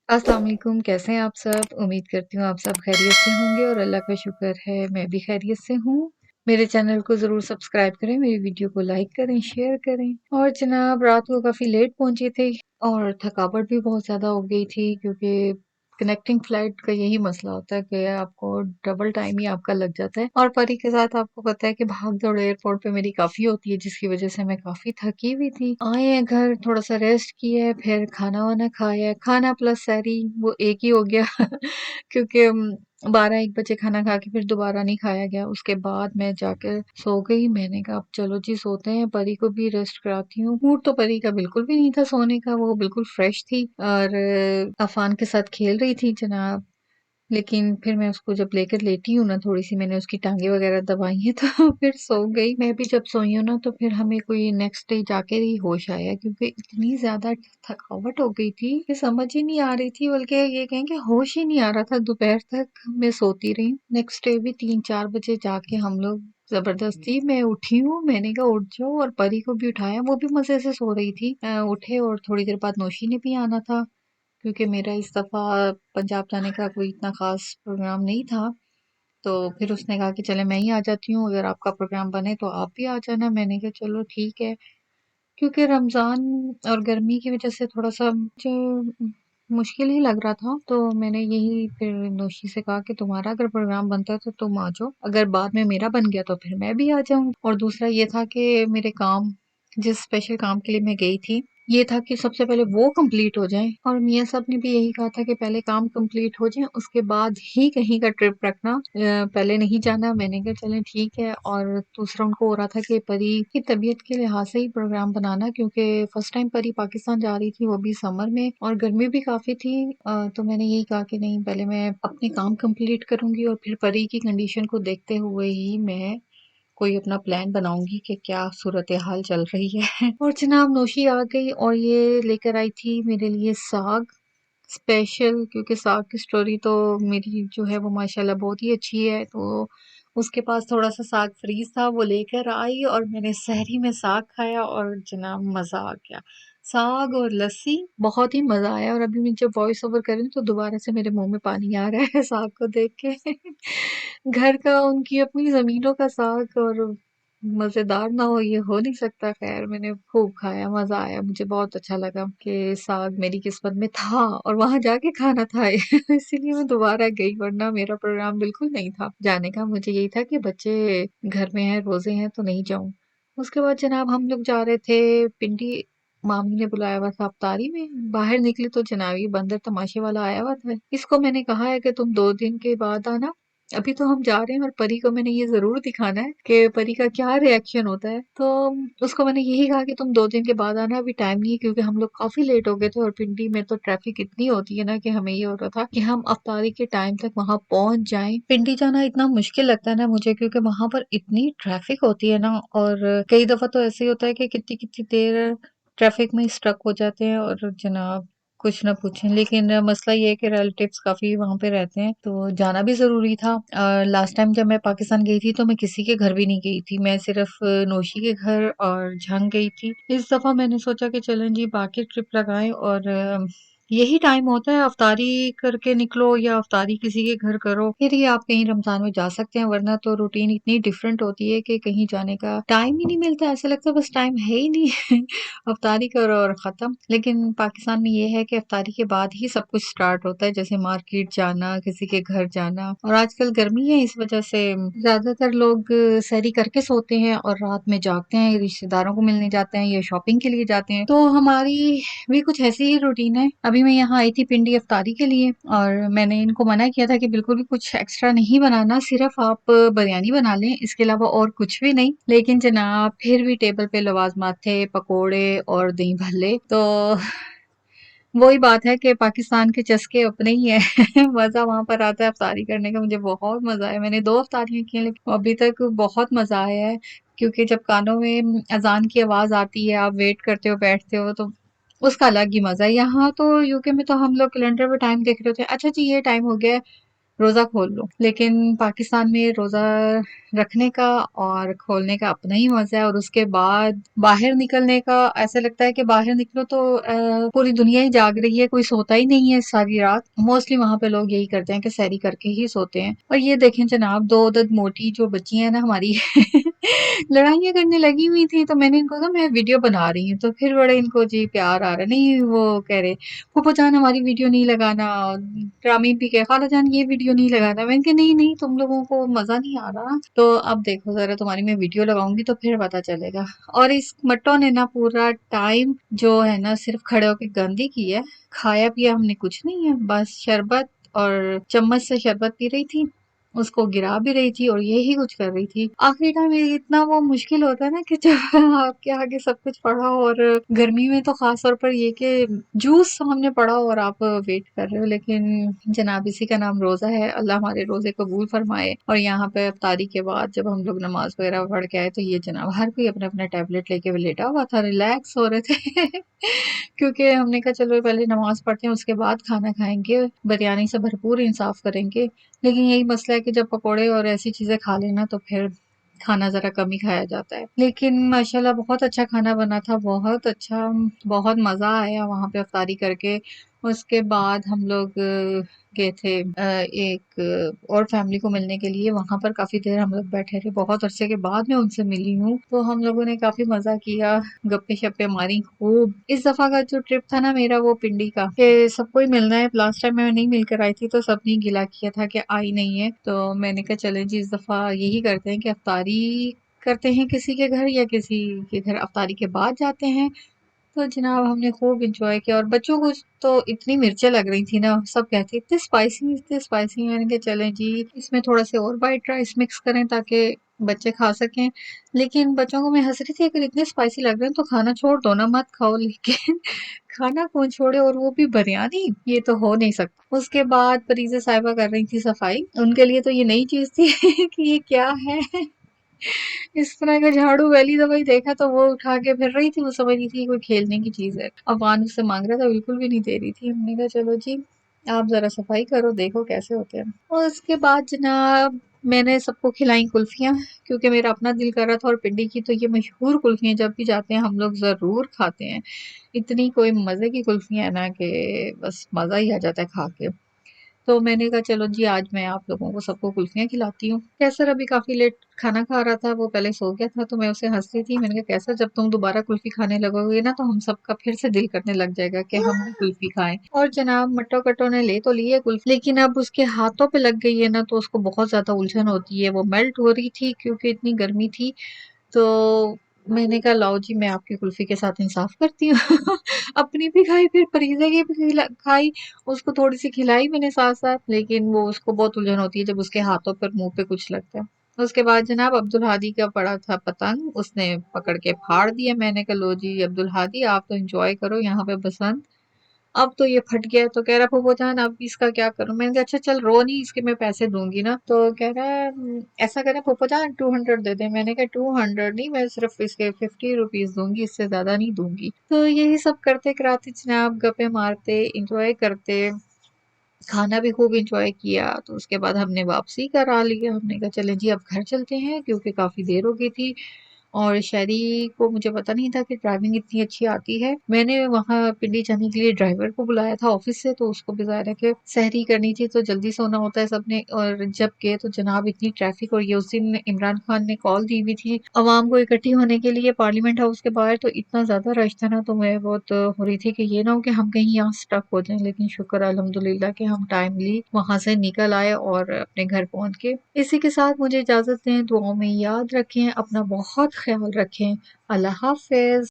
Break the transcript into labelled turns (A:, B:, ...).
A: अस्सलाम वालेकुम, कैसे हैं आप सब? उम्मीद करती हूँ आप सब खैरियत से होंगे और अल्लाह का शुक्र है मैं भी खैरियत से हूँ। मेरे चैनल को ज़रूर सब्सक्राइब करें, मेरी वीडियो को लाइक करें, शेयर करें। और जनाब रात को काफ़ी लेट पहुंची थी और थकावट भी बहुत ज़्यादा हो गई थी क्योंकि कनेक्टिंग फ्लाइट का यही मसला होता है कि आपको डबल टाइम ही आपका लग जाता है। और परी के साथ आपको पता है कि भाग दौड़ एयरपोर्ट पे मेरी काफ़ी होती है, जिसकी वजह से मैं काफ़ी थकी हुई थी। आए हैं घर, थोड़ा सा रेस्ट किया है, फिर खाना वाना खाया है, खाना प्लस सहरी वो एक ही हो गया क्योंकि 12-1 बजे खाना खा के फिर दोबारा नहीं खाया गया। उसके बाद मैं जाकर सो गई। मैंने कहा अब चलो जी सोते हैं, परी को भी रेस्ट कराती हूँ। मूड तो परी का बिल्कुल भी नहीं था सोने का, वो बिल्कुल फ्रेश थी और अफान के साथ खेल रही थी जनाब। लेकिन फिर मैं उसको जब लेकर लेटी हूँ ना, थोड़ी-सी मैंने उसकी टाँगें वग़ैरह दबाई हैं तो फिर सो गई। मैं भी जब सोई हूँ ना तो फिर हमें कोई नेक्स्ट डे जाकर ही होश आया क्योंकि इतनी ज़्यादा थकावट हो गई थी कि समझ ही नहीं आ रही थी, बल्कि ये कहें कि होश ही नहीं आ रहा था। दोपहर तक मैं सोती रही। नेक्स्ट डे भी 3-4 बजे जाके हम लोग ज़बरदस्ती मैं उठी हूँ, मैंने कहा उठ जाओ और परी को भी उठाया, वो भी मज़े से सो रही थी। उठे और थोड़ी देर बाद नौशी ने भी आना था। क्योंकि मेरा इस दफ़ा पंजाब जाने का कोई इतना ख़ास प्रोग्राम नहीं था, तो फिर उसने कहा कि चले मैं ही आ जाती हूँ, अगर आपका प्रोग्राम बने तो आप भी आ जाना। मैंने कहा चलो ठीक है, क्योंकि रमज़ान और गर्मी की वज़ह से थोड़ा-सा मुझे मुश्किल ही लग रहा था, तो मैंने यही फिर नौशी से कहा कि तुम्हारा अगर प्रोग्राम बनता है तो तुम आ जाओ, अगर बाद में मेरा बन गया तो फिर मैं भी आ जाऊँगी। और दूसरा ये था कि मेरे काम जिस स्पेशल काम के लिए मैं गई थी, ये था कि सबसे पहले वो कंप्लीट हो जाएँ और मियाँ साहब ने भी यही कहा था कि पहले काम कंप्लीट हो जाएँ, उसके बाद ही कहीं का ट्रिप रखना, पहले नहीं जाना। मैंने कहा चलें ठीक है। और दूसरा उनको हो रहा था कि परी की तबीयत के लिहाज से ही प्रोग्राम बनाना, क्योंकि फर्स्ट टाइम परी पाकिस्तान जा रही थी, वो भी समर में, और गर्मी भी काफ़ी थी। तो मैंने यही कहा कि नहीं, पहले मैं अपने काम कंप्लीट करूँगी और फिर परी की कंडीशन को देखते हुए ही मैं कोई अपना प्लान बनाऊंगी कि क्या सूरत हाल चल रही है। और जनाब नौशी आ गई और ये लेकर आई थी मेरे लिए साग स्पेशल, क्योंकि साग की स्टोरी तो मेरी जो है वो माशाल्लाह बहुत ही अच्छी है। तो उसके पास थोड़ा सा साग फ्रीज था, वो लेकर आई और मैंने सहरी में साग खाया और जनाब मज़ा आ गया। साग और लस्सी, बहुत ही मज़ा आया। और अभी मैं जब वॉइस ओवर कर रही हूँ तो दोबारा से मेरे मुंह में पानी आ रहा है साग को देख के घर का, उनकी अपनी ज़मीनों का साग और मज़ेदार ना हो ये हो नहीं सकता। ख़ैर मैंने खूब खाया, मज़ा आया, मुझे बहुत अच्छा लगा कि साग मेरी किस्मत में था और वहाँ जाके खाना था इसीलिए मैं दोबारा गई, वरना मेरा प्रोग्राम बिल्कुल नहीं था जाने का। मुझे यही था कि बच्चे घर में हैं, रोज़े हैं तो नहीं जाऊँ। उसके बाद जनाब हम लोग जा रहे थे पिंडी, मामी ने बुलाया हुआ था अफ्तारी में। बाहर निकले तो जनाब ये बंदर तमाशे वाला आया हुआ था। इसको मैंने कहा है कि तुम 2 दिन के बाद आना। अभी तो हम जा रहे हैं और परी को मैंने ये ज़रूर दिखाना है कि परी का क्या रिएक्शन होता है। तो उसको मैंने यही कहा कि तुम 2 दिन के बाद आना, अभी टाइम नहीं है, क्योंकि हम लोग काफ़ी लेट हो गए थे और पिंडी में तो ट्रैफिक इतनी होती है ना कि हमें ये हो रहा था कि हम अफ्तारी के टाइम तक वहाँ पहुँच जाएँ। पिंडी जाना इतना मुश्किल लगता है ना मुझे, क्योंकि वहाँ पर इतनी ट्रैफिक होती है ना, और कई दफ़ा तो ऐसे ही होता है कि कितनी-कितनी देर ट्रैफिक में स्टक हो जाते हैं और जनाब कुछ ना पूछें। लेकिन मसला ये है कि रिलेटिव्स काफ़ी वहाँ पे रहते हैं, तो जाना भी ज़रूरी था। लास्ट टाइम जब मैं पाकिस्तान गई थी तो मैं किसी के घर भी नहीं गई थी, मैं सिर्फ नौशी के घर और झंग गई थी। इस दफ़ा मैंने सोचा कि चलें जी बाकी ट्रिप लगाएं, और यही टाइम होता है, अफ्तारी करके निकलो या अफ्तारी किसी के घर करो, फिर ही आप कहीं रमज़ान में जा सकते हैं, वरना तो रूटीन इतनी डिफरेंट होती है कि कहीं जाने का टाइम ही नहीं मिलता। ऐसा लगता है बस टाइम है ही नहीं अफ्तारी करो और ख़त्म। लेकिन पाकिस्तान में ये है कि अफ्तारी के बाद ही सब कुछ स्टार्ट होता है, जैसे मार्केट जाना, किसी के घर जाना। और आजकल गर्मी है, इस वजह से ज़्यादातर लोग सहरी करके सोते हैं और रात में जागते हैं, रिश्तेदारों को मिलने जाते हैं या शॉपिंग के लिए जाते हैं। तो हमारी भी कुछ ऐसी ही रूटीन है। अभी मैं यहाँ आई थी पिंडी अफ्तारी के लिए और मैंने इनको मना किया था कि बिल्कुल भी कुछ एक्स्ट्रा नहीं बनाना, सिर्फ आप बिरयानी बना लें, इसके अलावा और कुछ भी नहीं। लेकिन जनाब फिर भी टेबल पे लवाजमात थे, पकोड़े और दही भल्ले। तो वही बात है कि पाकिस्तान के चस्के अपने ही है मज़ा वहाँ पर आता है अफ्तारी करने का। मुझे बहुत मज़ा आया, मैंने 2 अफ्तारियाँ की हैं लेकिन अभी तक बहुत मज़ा आया है, क्योंकि जब कानों में अज़ान की आवाज़ आती है, आप वेट करते हो, बैठते हो, तो उसका अलग ही मज़ा है। यहाँ तो यूके में तो हम लोग कैलेंडर पे टाइम देख रहे होते हैं, अच्छा जी ये टाइम हो गया है, रोज़ा खोल लो। लेकिन पाकिस्तान में रोज़ा रखने का और खोलने का अपना ही मज़ा है, और उसके बाद बाहर निकलने का ऐसा लगता है कि बाहर निकलो तो पूरी दुनिया ही जाग रही है, कोई सोता ही नहीं है सारी रात। मोस्टली वहाँ पे लोग यही करते हैं कि सैरी करके ही सोते हैं। और ये देखें जनाब, 2 अदद मोटी जो बच्ची हैं ना हमारी लड़ाइयाँ करने लगी हुई थी, तो मैंने इनको कहा मैं वीडियो बना रही हूँ, तो फिर बड़े इनको जी प्यार आ रहा है। नहीं, वो कह रहे फूफा जान हमारी वीडियो नहीं लगाना, रामीन भी कहे खाला जान ये वीडियो नहीं लगाना। मैंने कहा नहीं नहीं, तुम लोगों को मजा नहीं आ रहा, तो अब देखो जरा तुम्हारी मैं वीडियो लगाऊंगी तो फिर पता चलेगा। और इस मट्टो ने ना पूरा टाइम जो है ना सिर्फ खड़े होके गंदी की है, खाया पिया हमने कुछ नहीं है, बस शरबत और चम्मच से शरबत पी रही थी, उसको गिरा भी रही थी और यही कुछ कर रही थी। आखिरी टाइम इतना वो मुश्किल होता है ना कि जब आपके आगे सब कुछ पड़ा हो, और गर्मी में तो खास तौर पर ये कि जूस सामने पड़ा हो और आप वेट कर रहे हो। लेकिन जनाब इसी का नाम रोजा है, अल्लाह हमारे रोजे कबूल फरमाए। और यहाँ पे अफ्तारी के बाद जब हम लोग नमाज वगैरह पढ़ के आए, तो ये जनाब हर कोई अपने अपने टैबलेट लेके लेटा हुआ था, रिलैक्स हो रहे थे क्योंकि हमने कहा चलो पहले नमाज पढ़ते हैं उसके बाद खाना खाएंगे, बिरयानी से भरपूर इंसाफ करेंगे। लेकिन यही मसला है कि जब पकोड़े और ऐसी चीजें खा लेना तो फिर खाना ज़रा कम ही खाया जाता है। लेकिन माशाल्लाह बहुत अच्छा खाना बना था, बहुत अच्छा, बहुत मज़ा आया वहाँ पे इफ्तारी करके। उसके बाद हम लोग गए थे एक और फैमिली को मिलने के लिए, वहाँ पर काफ़ी देर हम लोग बैठे रहे, बहुत अरसे के बाद मैं उनसे मिली हूँ, तो हम लोगों ने काफ़ी मज़ा किया, गप्पे-शप्पे मारी खूब। इस दफ़ा का जो ट्रिप था ना मेरा वो पिंडी का, कि सबको ही मिलना है, लास्ट टाइम मैं नहीं मिलकर आई थी तो सबने गिला किया था कि आई नहीं है, तो मैंने कहा चलें जी इस दफ़ा यही करते हैं कि इफ्तारी करते हैं किसी के घर, या किसी के घर इफ्तारी के बाद जाते हैं। तो जनाब हमने खूब एंजॉय किया, और बच्चों को तो इतनी मिर्चें लग रही थी ना, सब कहते इतने स्पाइसी इतने स्पाइसी। मैंने कहा चलें जी इसमें थोड़ा से और वाइट राइस मिक्स करें ताकि बच्चे खा सकें। लेकिन बच्चों को मैं हंस रही थी, अगर इतने स्पाइसी लग रहे हैं तो खाना छोड़ दो ना, मत खाओ। लेकिन खाना कौन छोड़े, और वो भी बिरयानी, ये तो हो नहीं सकता। उसके बाद फरीजा साहिबा कर रही थी सफाई, उनके लिए तो ये नई चीज थी कि ये क्या है। इस तरह का झाड़ू पहली दफा ही देखा, तो वो उठा के फिर रही थी, वो समझ रही थी कोई खेलने की चीज है। अफान उससे मांग रहा था, बिल्कुल भी नहीं दे रही थी। हमने कहा चलो जी आप जरा सफाई करो, देखो कैसे होते हैं। और उसके बाद जनाब मैंने सबको खिलाई कुल्फियाँ, क्योंकि मेरा अपना दिल कर रहा था, और पिंडी की तो ये मशहूर कुल्फियाँ जब भी जाते हैं हम लोग जरूर खाते हैं। इतनी कोई मजे की कुल्फियाँ है ना कि बस मजा ही आ जाता है खा के। तो मैंने कहा चलो जी आज मैं आप लोगों को सबको कुल्फियाँ खिलाती हूँ। कैसर अभी काफ़ी लेट खाना खा रहा था, वो पहले सो गया था, तो मैं उसे हँस रही थी। मैंने कहा कैसर जब तुम दोबारा कुल्फी खाने लगोगे ना, तो हम सबका फिर से दिल करने लग जाएगा कि हम भी कुल्फी खाएं। और जनाब मट्टो कट्टो ने ले तो ली है कुल्फी, लेकिन अब उसके हाथों पे लग गई है ना, तो उसको बहुत ज्यादा उलझन होती है। वो मेल्ट हो रही थी क्योंकि इतनी गर्मी थी, तो मैंने कहा लाओ जी मैं आपकी कुल्फी के साथ इंसाफ करती हूँ। अपनी भी खाई, फिर फरीजा की भी खाई, उसको थोड़ी सी खिलाई मैंने साथ साथ। लेकिन वो उसको बहुत उलझन होती है जब उसके हाथों पर मुंह पे कुछ लगता है। उसके बाद जनाब अब्दुल हादी का पड़ा था पतंग, उसने पकड़ के फाड़ दिया। मैंने कहा लो जी अब्दुल हादी आप तो एंजॉय करो यहाँ पे बसंत, अब तो ये फट गया। तो कह रहा फूफो जान अब इसका क्या करूं। मैंने कहा अच्छा चल रो नहीं, इसके मैं पैसे दूंगी ना। तो कह रहा है ऐसा करें फूफो जान 200 दे दे। मैंने कहा 200 नहीं, मैं सिर्फ इसके 50 रुपीज दूंगी, इससे ज्यादा नहीं दूंगी। तो यही सब करते कराते जनाब गप्पे मारते इंजॉय करते, खाना भी खूब इंजॉय किया। तो उसके बाद हमने वापसी करा लिया, हमने कहा चलें जी अब घर चलते हैं क्योंकि काफी देर हो गई थी। और शहरी को मुझे पता नहीं था कि ड्राइविंग इतनी अच्छी आती है। मैंने वहाँ पिंडी जाने के लिए ड्राइवर को बुलाया था ऑफिस से, तो उसको भी ज़ाहिर है कि सहरी करनी थी, तो जल्दी सोना होता है सबने। और जब गए तो जनाब इतनी ट्रैफिक, और ये उस दिन इमरान खान ने कॉल दी हुई थी आवाम को इकट्ठी होने के लिए पार्लियामेंट हाउस के बाहर, तो इतना ज़्यादा रश था ना, तो मैं बहुत हो रही थी कि ये ना हो कि हम कहीं यहाँ स्टक हो जाएं। लेकिन शुक्र अल्हम्दुलिल्लाह कि हम टाइमली वहां से निकल आए और अपने घर पहुंच के। इसी के साथ मुझे इजाजत दें, दुआओं में याद रखें, अपना बहुत ख्याल रखें। अल्लाह हाफिज।